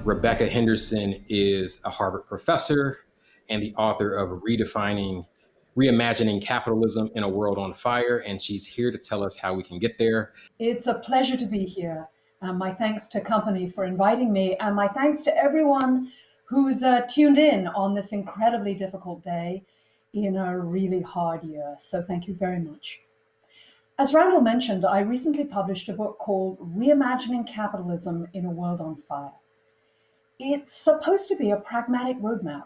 Rebecca Henderson is a Harvard professor and the author of Reimagining Capitalism in a World on Fire, and she's here to tell us how we can get there. It's a pleasure to be here. My thanks to Company for inviting me, and my thanks to everyone who's tuned in on this incredibly difficult day in a really hard year. So thank you very much. As Randall mentioned, I recently published a book called Reimagining Capitalism in a World on Fire. It's supposed to be a pragmatic roadmap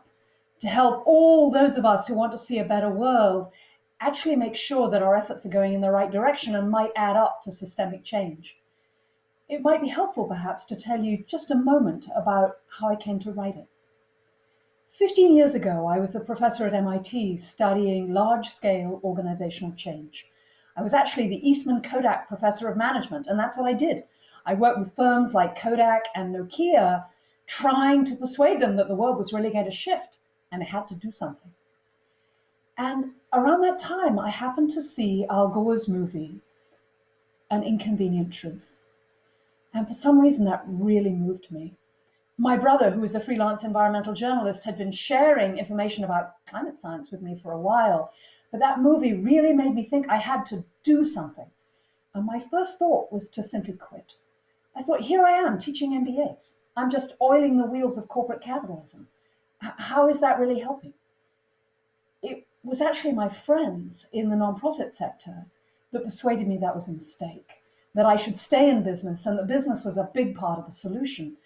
to help all those of us who want to see a better world actually make sure that our efforts are going in the right direction and might add up to systemic change. It might be helpful, perhaps, to tell you just a moment about how I came to write it. 15 years ago, I was a professor at MIT studying large-scale organizational change. I was actually the Eastman Kodak Professor of Management, and that's what I did. I worked with firms like Kodak and Nokia, trying to persuade them that the world was really going to shift, and they had to do something. And around that time, I happened to see Al Gore's movie, An Inconvenient Truth. And for some reason, that really moved me. My brother, who is a freelance environmental journalist, had been sharing information about climate science with me for a while, but that movie really made me think I had to do something. And my first thought was to simply quit. I thought, here I am teaching MBAs. I'm just oiling the wheels of corporate capitalism. How is that really helping? It was actually my friends in the nonprofit sector that persuaded me that was a mistake, that I should stay in business and that business was a big part of the solution.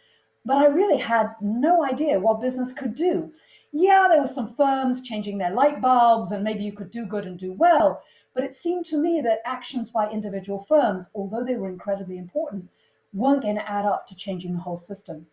But I really had no idea what business could do. Yeah, there were some firms changing their light bulbs and maybe you could do good and do well, but it seemed to me that actions by individual firms, although they were incredibly important, weren't going to add up to changing the whole system.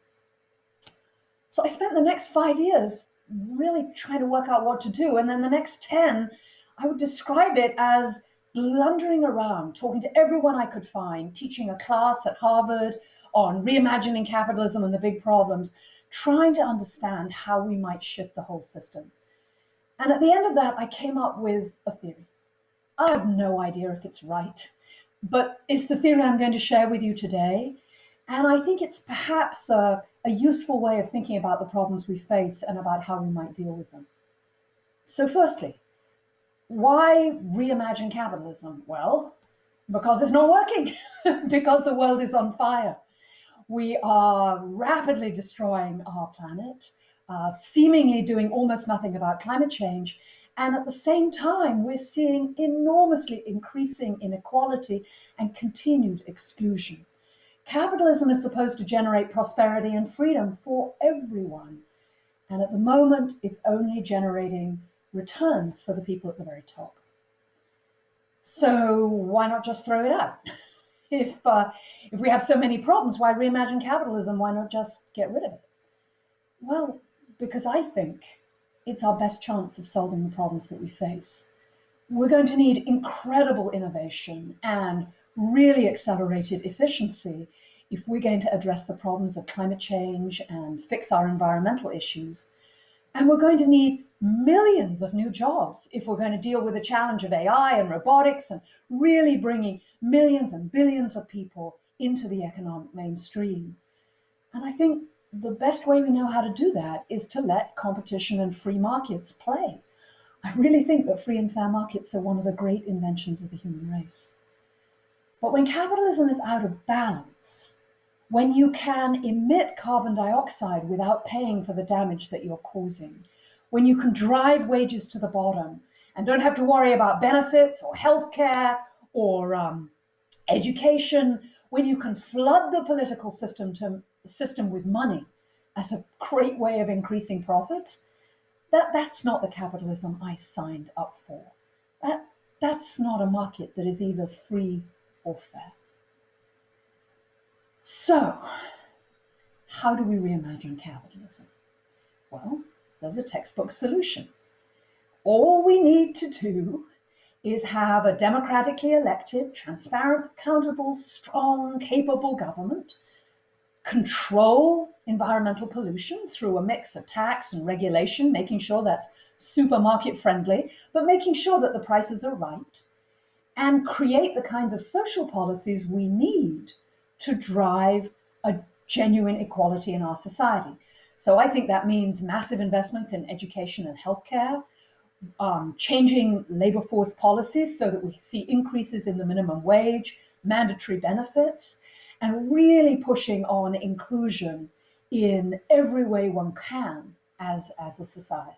So I spent the next 5 years really trying to work out what to do. And then the next 10, I would describe it as blundering around, talking to everyone I could find, teaching a class at Harvard on reimagining capitalism and the big problems, trying to understand how we might shift the whole system. And at the end of that, I came up with a theory. I have no idea if it's right, but it's the theory I'm going to share with you today. And I think it's perhaps a useful way of thinking about the problems we face and about how we might deal with them. So firstly, why reimagine capitalism? Well, because it's not working, because the world is on fire. We are rapidly destroying our planet, seemingly doing almost nothing about climate change. And at the same time, we're seeing enormously increasing inequality and continued exclusion. Capitalism is supposed to generate prosperity and freedom for everyone. And at the moment, it's only generating returns for the people at the very top. So why not just throw it out? If we have so many problems, why reimagine capitalism? Why not just get rid of it? Well, because I think it's our best chance of solving the problems that we face. We're going to need incredible innovation and really accelerated efficiency if we're going to address the problems of climate change and fix our environmental issues. And we're going to need millions of new jobs if we're going to deal with the challenge of AI and robotics and really bringing millions and billions of people into the economic mainstream. And I think the best way we know how to do that is to let competition and free markets play. I really think that free and fair markets are one of the great inventions of the human race. But when capitalism is out of balance, when you can emit carbon dioxide without paying for the damage that you're causing, when you can drive wages to the bottom and don't have to worry about benefits or healthcare or education, when you can flood the political system with money as a great way of increasing profits, that's not the capitalism I signed up for. That's not a market that is either free or fair. So, how do we reimagine capitalism? Well, there's a textbook solution. All we need to do is have a democratically elected, transparent, accountable, strong, capable government, control environmental pollution through a mix of tax and regulation, making sure that's supermarket friendly, but making sure that the prices are right, and create the kinds of social policies we need to drive a genuine equality in our society. So I think that means massive investments in education and healthcare, changing labor force policies so that we see increases in the minimum wage, mandatory benefits, and really pushing on inclusion in every way one can as a society.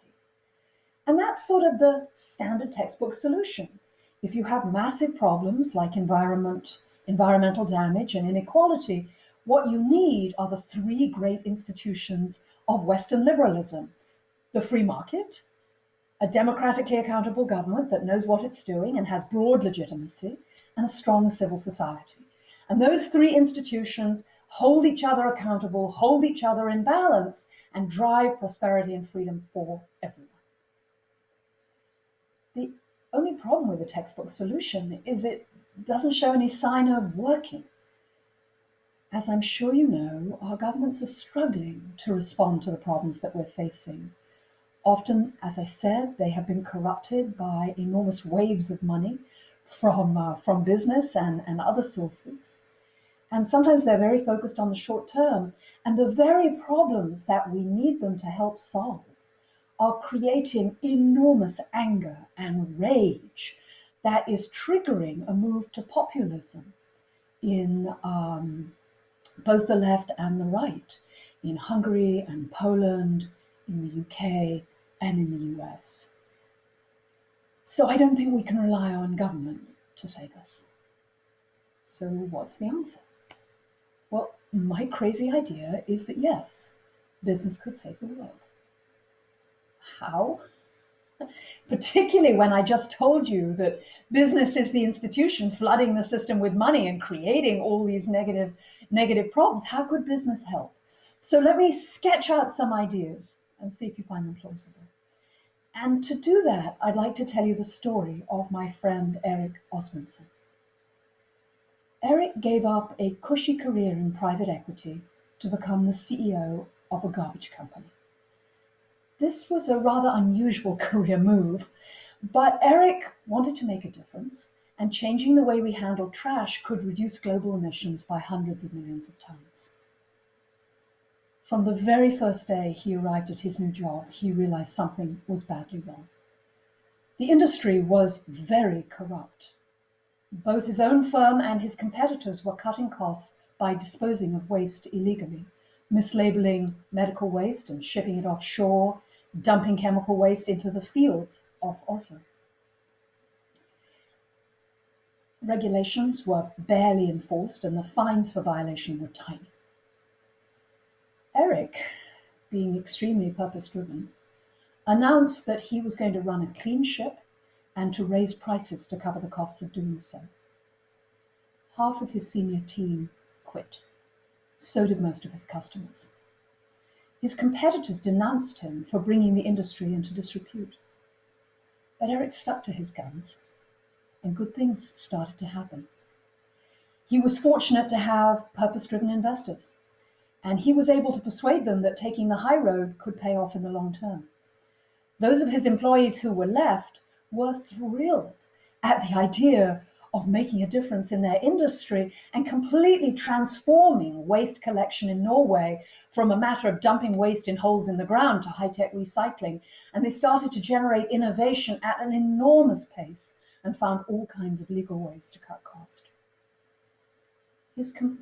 And that's sort of the standard textbook solution. If you have massive problems like environmental damage and inequality, what you need are the three great institutions of Western liberalism: the free market, a democratically accountable government that knows what it's doing and has broad legitimacy, and a strong civil society. And those three institutions hold each other accountable, hold each other in balance, and drive prosperity and freedom for everyone. The only problem with the textbook solution is it doesn't show any sign of working. As I'm sure you know, our governments are struggling to respond to the problems that we're facing. Often, as I said, they have been corrupted by enormous waves of money from business and other sources. And sometimes they're very focused on the short term. And the very problems that we need them to help solve are creating enormous anger and rage that is triggering a move to populism in both the left and the right, in Hungary and Poland, in the UK, and in the US. So I don't think we can rely on government to save us. So what's the answer? Well, my crazy idea is that yes, business could save the world. How? Particularly when I just told you that business is the institution flooding the system with money and creating all these negative problems. How could business help? So let me sketch out some ideas and see if you find them plausible. And to do that, I'd like to tell you the story of my friend Eric Osmundson. Eric gave up a cushy career in private equity to become the CEO of a garbage company. This was a rather unusual career move, but Eric wanted to make a difference, and changing the way we handle trash could reduce global emissions by hundreds of millions of tons. From the very first day he arrived at his new job, he realized something was badly wrong. The industry was very corrupt. Both his own firm and his competitors were cutting costs by disposing of waste illegally, mislabeling medical waste and shipping it offshore, dumping chemical waste into the fields off Oslo. Regulations were barely enforced and the fines for violation were tiny. Eric, being extremely purpose-driven, announced that he was going to run a clean ship and to raise prices to cover the costs of doing so. Half of his senior team quit. So did most of his customers. His competitors denounced him for bringing the industry into disrepute. But Eric stuck to his guns, and good things started to happen. He was fortunate to have purpose-driven investors, and he was able to persuade them that taking the high road could pay off in the long term. Those of his employees who were left were thrilled at the idea of making a difference in their industry and completely transforming waste collection in Norway from a matter of dumping waste in holes in the ground to high-tech recycling. And they started to generate innovation at an enormous pace and found all kinds of legal ways to cut cost.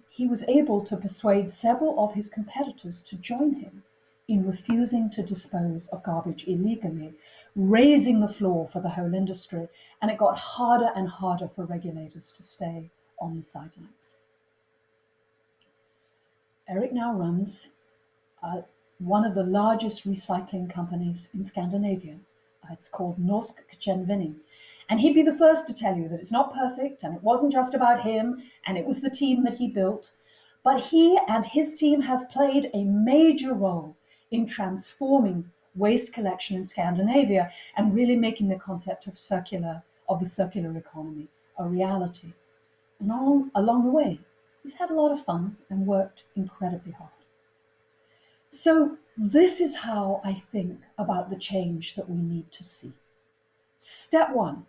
He was able to persuade several of his competitors to join him in refusing to dispose of garbage illegally, raising the floor for the whole industry, and it got harder and harder for regulators to stay on the sidelines. Eric now runs one of the largest recycling companies in Scandinavia. It's called Norsk Gjenvinning. And he'd be the first to tell you that it's not perfect, and it wasn't just about him, and it was the team that he built. But he and his team has played a major role in transforming waste collection in Scandinavia and really making the concept of the circular economy a reality. And along the way, he's had a lot of fun and worked incredibly hard. So this is how I think about the change that we need to see. Step one,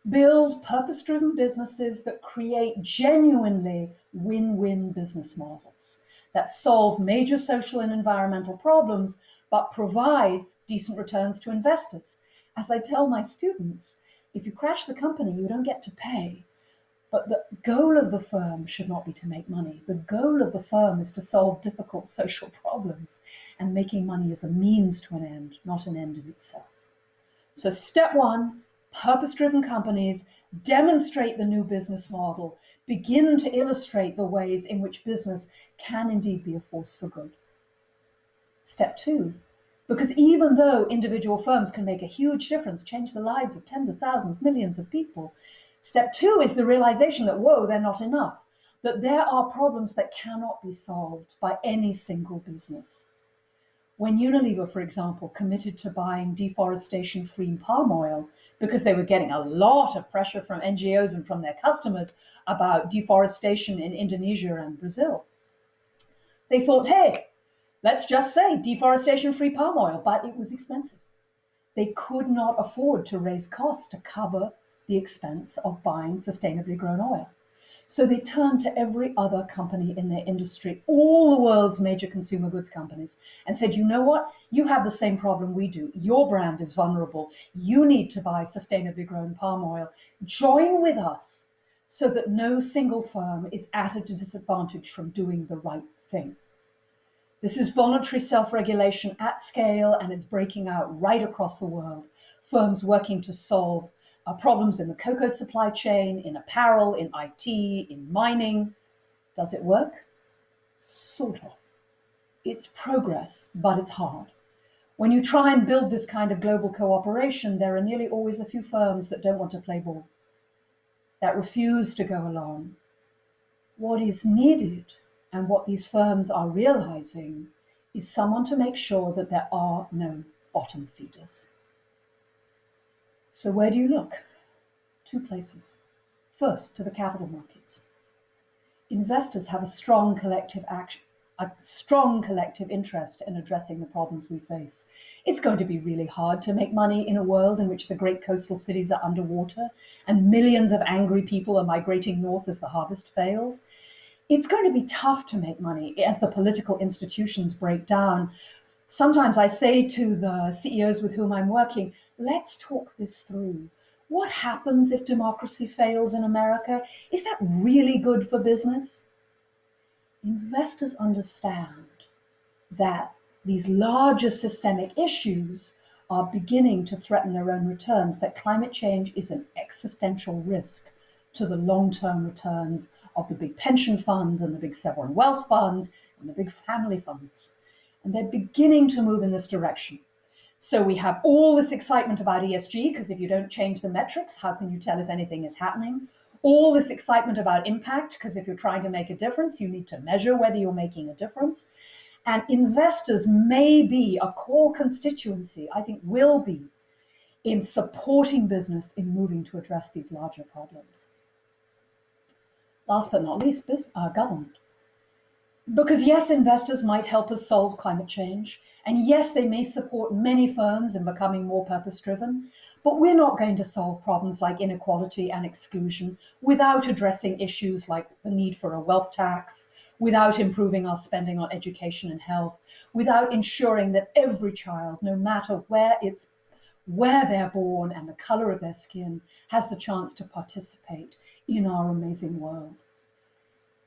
Build purpose-driven businesses that create genuinely win-win business models that solve major social and environmental problems, but provide decent returns to investors. As I tell my students, if you crash the company, you don't get to pay. But the goal of the firm should not be to make money. The goal of the firm is to solve difficult social problems, and making money is a means to an end, not an end in itself. So step one, purpose-driven companies demonstrate the new business model, begin to illustrate the ways in which business can indeed be a force for good. Step two, because even though individual firms can make a huge difference, change the lives of tens of thousands, millions of people, step two is the realization that, whoa, they're not enough, that there are problems that cannot be solved by any single business. When Unilever, for example, committed to buying deforestation-free palm oil because they were getting a lot of pressure from NGOs and from their customers about deforestation in Indonesia and Brazil, they thought, hey, let's just say deforestation-free palm oil, but it was expensive. They could not afford to raise costs to cover the expense of buying sustainably grown oil. So they turned to every other company in their industry, all the world's major consumer goods companies, and said, you know what? You have the same problem we do. Your brand is vulnerable. You need to buy sustainably grown palm oil. Join with us so that no single firm is at a disadvantage from doing the right thing. This is voluntary self-regulation at scale, and it's breaking out right across the world. Firms working to solve problems in the cocoa supply chain, in apparel, in IT, in mining. Does it work? Sort of. It's progress, but it's hard. When you try and build this kind of global cooperation, there are nearly always a few firms that don't want to play ball, that refuse to go along. What is needed, and what these firms are realizing, is someone to make sure that there are no bottom feeders. So where do you look? Two places. First, to the capital markets. Investors have a strong collective interest in addressing the problems we face. It's going to be really hard to make money in a world in which the great coastal cities are underwater and millions of angry people are migrating north as the harvest fails. It's going to be tough to make money as the political institutions break down. Sometimes I say to the CEOs with whom I'm working, let's talk this through. What happens if democracy fails in America? Is that really good for business? Investors understand that these larger systemic issues are beginning to threaten their own returns, that climate change is an existential risk to the long-term returns of the big pension funds and the big sovereign wealth funds and the big family funds. And they're beginning to move in this direction. So we have all this excitement about ESG, because if you don't change the metrics, how can you tell if anything is happening? All this excitement about impact, because if you're trying to make a difference, you need to measure whether you're making a difference. And investors may be a core constituency, I think will be, in supporting business in moving to address these larger problems. Last but not least, government. Because yes, investors might help us solve climate change, and yes, they may support many firms in becoming more purpose-driven, but we're not going to solve problems like inequality and exclusion without addressing issues like the need for a wealth tax, without improving our spending on education and health, without ensuring that every child, no matter where they're born and the color of their skin, has the chance to participate in our amazing world.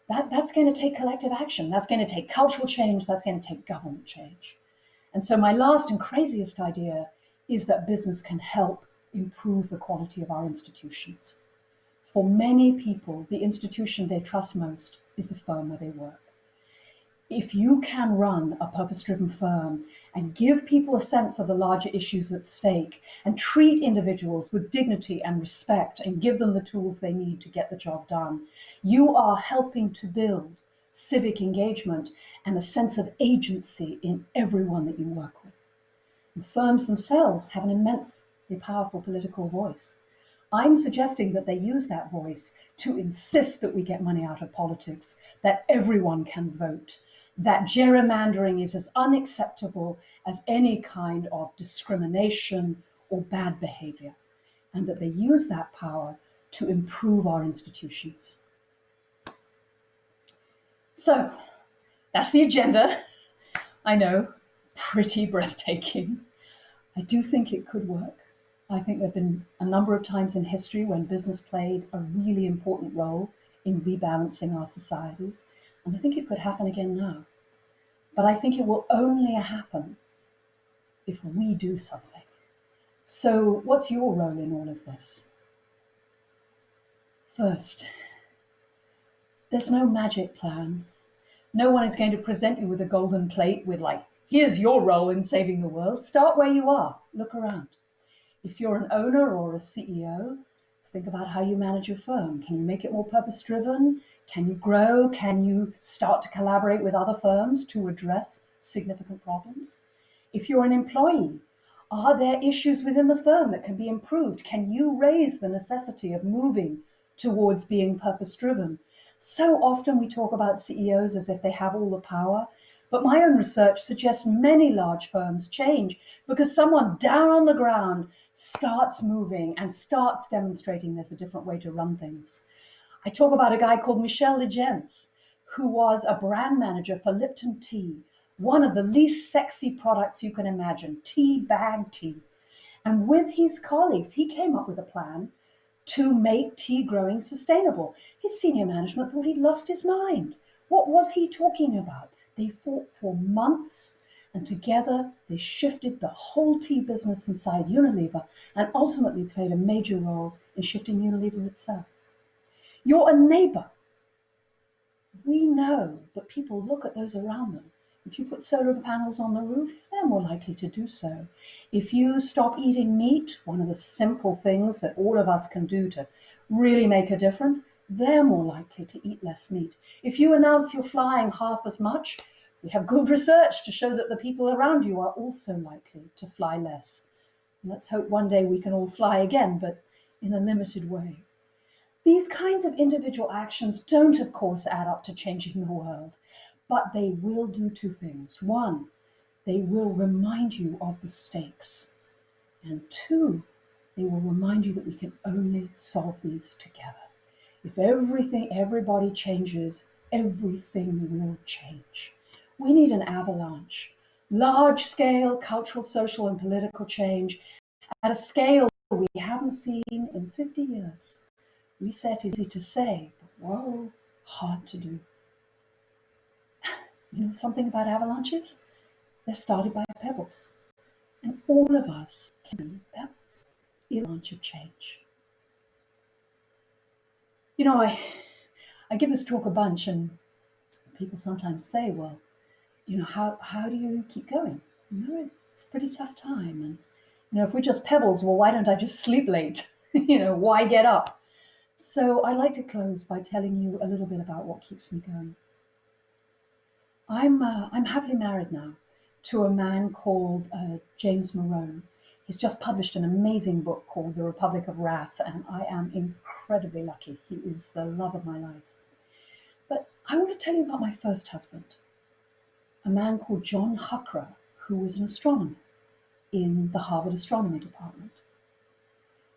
That's going to take collective action. That's going to take cultural change. That's going to take government change. And so my last and craziest idea is that business can help improve the quality of our institutions. For many people, the institution they trust most is the firm where they work. If you can run a purpose-driven firm and give people a sense of the larger issues at stake and treat individuals with dignity and respect and give them the tools they need to get the job done, you are helping to build civic engagement and a sense of agency in everyone that you work with. And firms themselves have an immensely powerful political voice. I'm suggesting that they use that voice to insist that we get money out of politics, that everyone can vote, that gerrymandering is as unacceptable as any kind of discrimination or bad behavior, and that they use that power to improve our institutions. So that's the agenda. I know, pretty breathtaking. I do think it could work. I think there have been a number of times in history when business played a really important role in rebalancing our societies, and I think it could happen again now. But I think it will only happen if we do something. So what's your role in all of this? First, there's no magic plan. No one is going to present you with a golden plate with like, here's your role in saving the world. Start where you are, look around. If you're an owner or a CEO, think about how you manage your firm. Can you make it more purpose-driven? Can you grow? Can you start to collaborate with other firms to address significant problems? If you're an employee, are there issues within the firm that can be improved? Can you raise the necessity of moving towards being purpose-driven? So often we talk about CEOs as if they have all the power, but my own research suggests many large firms change because someone down on the ground starts moving and starts demonstrating there's a different way to run things. I talk about a guy called Michel Legence, who was a brand manager for Lipton tea, one of the least sexy products you can imagine, tea bag tea. And with his colleagues, he came up with a plan to make tea growing sustainable. His senior management thought he'd lost his mind. What was he talking about? They fought for months, and together they shifted the whole tea business inside Unilever and ultimately played a major role in shifting Unilever itself. You're a neighbor. We know that people look at those around them. If you put solar panels on the roof, they're more likely to do so. If you stop eating meat, one of the simple things that all of us can do to really make a difference, they're more likely to eat less meat. If you announce you're flying half as much, we have good research to show that the people around you are also likely to fly less. And let's hope one day we can all fly again, but in a limited way. These kinds of individual actions don't, of course, add up to changing the world, but they will do two things. One, they will remind you of the stakes. And two, they will remind you that we can only solve these together. If everybody changes, everything will change. We need an avalanche, large-scale cultural, social, and political change at a scale we haven't seen in 50 years. Reset is easy to say, but whoa, hard to do. You know something about avalanches? They're started by pebbles. And all of us can be pebbles. The avalanche of change. You know, I give this talk a bunch, and people sometimes say, well, you know, how do you keep going? You know, it's a pretty tough time. And, you know, if we're just pebbles, well, why don't I just sleep late? You know, why get up? So I like to close by telling you a little bit about what keeps me going. I'm happily married now to a man called James Morone. He's just published an amazing book called The Republic of Wrath, and I am incredibly lucky. He is the love of my life. But I want to tell you about my first husband, a man called John Huckrow, who was an astronomer in the Harvard Astronomy Department.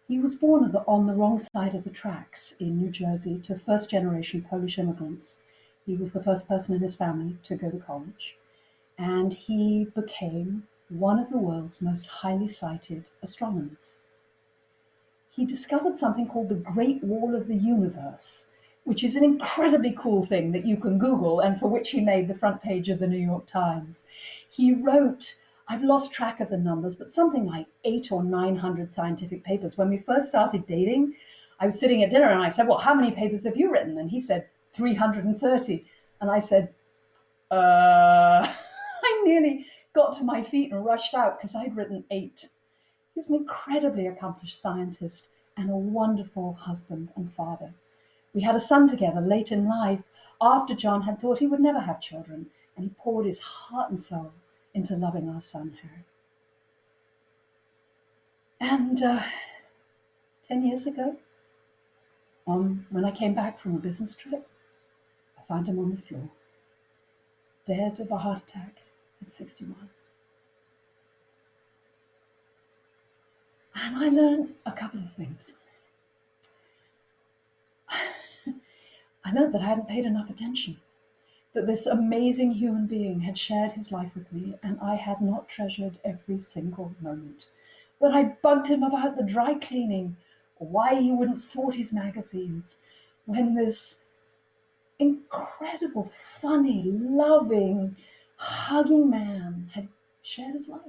He was born on the wrong side of the tracks in New Jersey to first-generation Polish immigrants. He was the first person in his family to go to college, and he became one of the world's most highly cited astronomers. He discovered something called the Great Wall of the Universe, which is an incredibly cool thing that you can Google and for which he made the front page of the New York Times. He wrote, I've lost track of the numbers, but something like 800 or 900 scientific papers. When we first started dating, I was sitting at dinner and I said, well, how many papers have you written? And he said, 330. And I said, I nearly got to my feet and rushed out because I'd written 8. He was an incredibly accomplished scientist and a wonderful husband and father. We had a son together late in life after John had thought he would never have children, and he poured his heart and soul into loving our son, Harry. And 10 years ago, when I came back from a business trip, I found him on the floor, dead of a heart attack at 61. And I learned a couple of things. I learned that I hadn't paid enough attention, that this amazing human being had shared his life with me, and I had not treasured every single moment. That I bugged him about the dry cleaning, or why he wouldn't sort his magazines, when this incredible, funny, loving, hugging man had shared his life,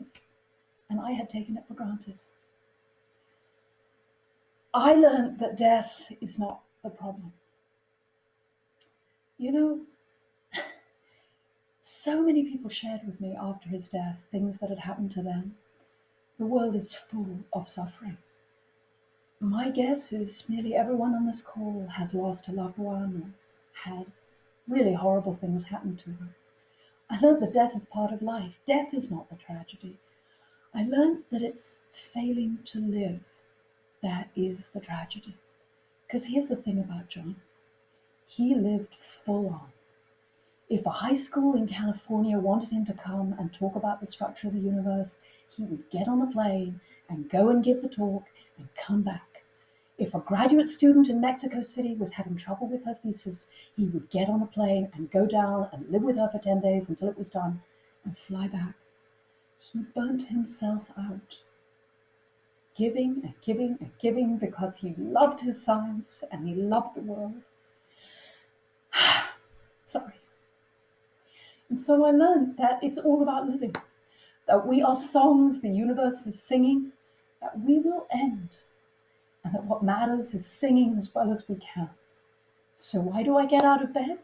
and I had taken it for granted. I learned that death is not the problem. You know, so many people shared with me after his death things that had happened to them. The world is full of suffering. My guess is nearly everyone on this call has lost a loved one or had really horrible things happen to them. I learned that death is part of life. Death is not the tragedy. I learned that it's failing to live that is the tragedy. Because here's the thing about John. He lived full on. If a high school in California wanted him to come and talk about the structure of the universe, he would get on a plane and go and give the talk and come back. If a graduate student in Mexico City was having trouble with her thesis, he would get on a plane and go down and live with her for 10 days until it was done and fly back. He burnt himself out, giving and giving and giving because he loved his science and he loved the world. Sorry. And so I learned that it's all about living, that we are songs the universe is singing, that we will end, and that what matters is singing as well as we can. So why do I get out of bed?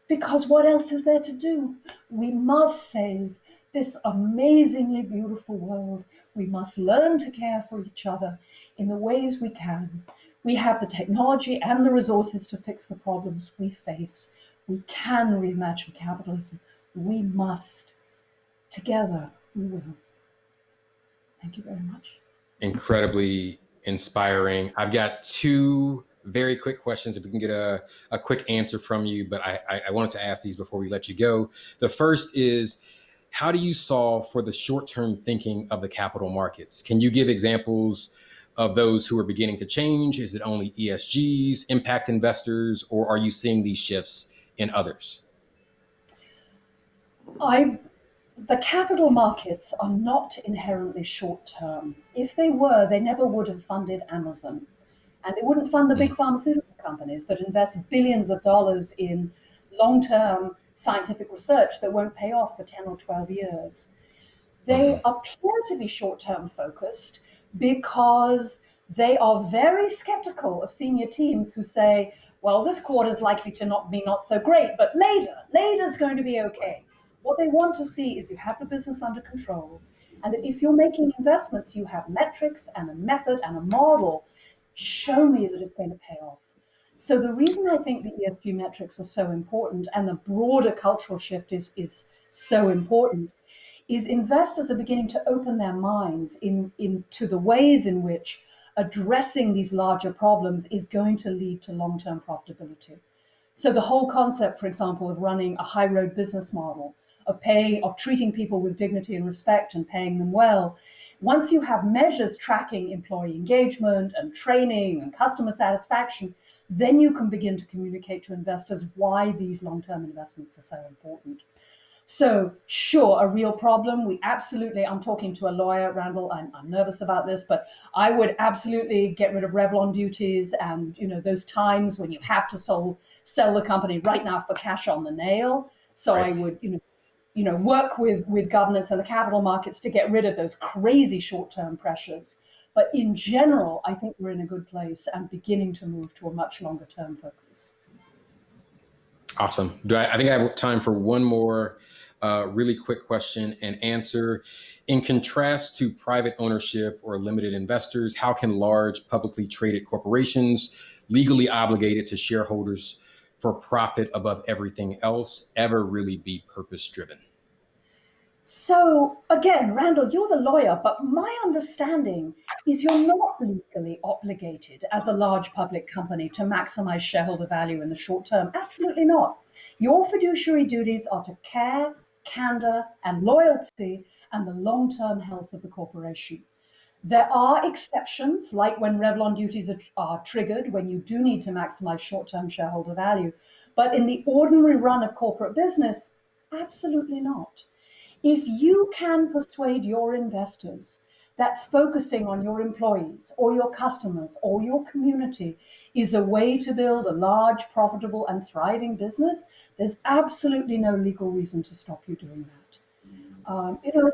Because what else is there to do? We must save this amazingly beautiful world. We must learn to care for each other in the ways we can. We have the technology and the resources to fix the problems we face. We can reimagine capitalism. We must. Together, we will. Thank you very much. Incredibly inspiring. I've got two very quick questions. If we can get a quick answer from you, but I wanted to ask these before we let you go. The first is, how do you solve for the short-term thinking of the capital markets? Can you give examples of those who are beginning to change? Is it only ESGs, impact investors, or are you seeing these shifts in others? The capital markets are not inherently short-term. If they were, they never would have funded Amazon. And they wouldn't fund the big pharmaceutical companies that invest billions of dollars in long-term scientific research that won't pay off for 10 or 12 years. They appear to be short-term focused because they are very skeptical of senior teams who say, well, this quarter is likely to not be not so great, but later's going to be okay. What they want to see is you have the business under control, and that if you're making investments, you have metrics and a method and a model. Show me that it's going to pay off. So the reason I think the ESG metrics are so important and the broader cultural shift is so important is investors are beginning to open their minds into the ways in which addressing these larger problems is going to lead to long-term profitability. So the whole concept, for example, of running a high road business model, of treating people with dignity and respect and paying them well, once you have measures tracking employee engagement and training and customer satisfaction, then you can begin to communicate to investors why these long-term investments are so important. So sure, a real problem. We absolutely, I'm talking to a lawyer, Randall, I'm nervous about this, but I would absolutely get rid of Revlon duties and those times when you have to sell the company right now for cash on the nail. So right. I would, work with governance and the capital markets to get rid of those crazy short-term pressures. But in general, I think we're in a good place and beginning to move to a much longer-term focus. Awesome. I think I have time for one more really quick question and answer. In contrast to private ownership or limited investors, how can large publicly traded corporations legally obligated to shareholders for profit above everything else ever really be purpose-driven? So again, Randall, you're the lawyer, but my understanding is you're not legally obligated as a large public company to maximize shareholder value in the short term. Absolutely not. Your fiduciary duties are to care, candor, and loyalty and the long-term health of the corporation. There are exceptions, like when Revlon duties are triggered, when you do need to maximize short-term shareholder value. But in the ordinary run of corporate business, absolutely not. If you can persuade your investors that focusing on your employees or your customers or your community is a way to build a large, profitable, and thriving business, there's absolutely no legal reason to stop you doing that. You know,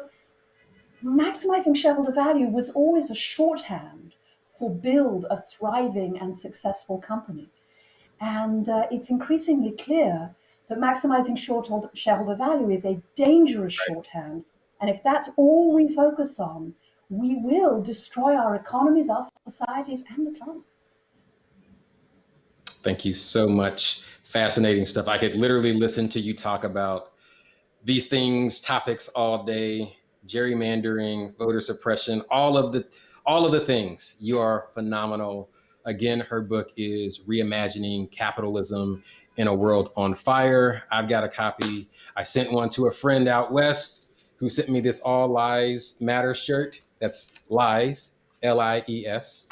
maximizing shareholder value was always a shorthand for build a thriving and successful company. And it's increasingly clear that maximizing shareholder value is a dangerous shorthand. And if that's all we focus on, we will destroy our economies, our societies, and the planet. Thank you so much. Fascinating stuff. I could literally listen to you talk about these things, topics all day, gerrymandering, voter suppression, all of the things. You are phenomenal. Again, her book is Reimagining Capitalism in a World on Fire. I've got a copy. I sent one to a friend out west who sent me this All Lies Matter shirt. That's lies, Lies.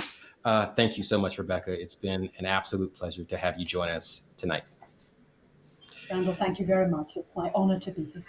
Thank you so much, Rebecca. It's been an absolute pleasure to have you join us tonight. Randall, thank you very much. It's my honor to be here.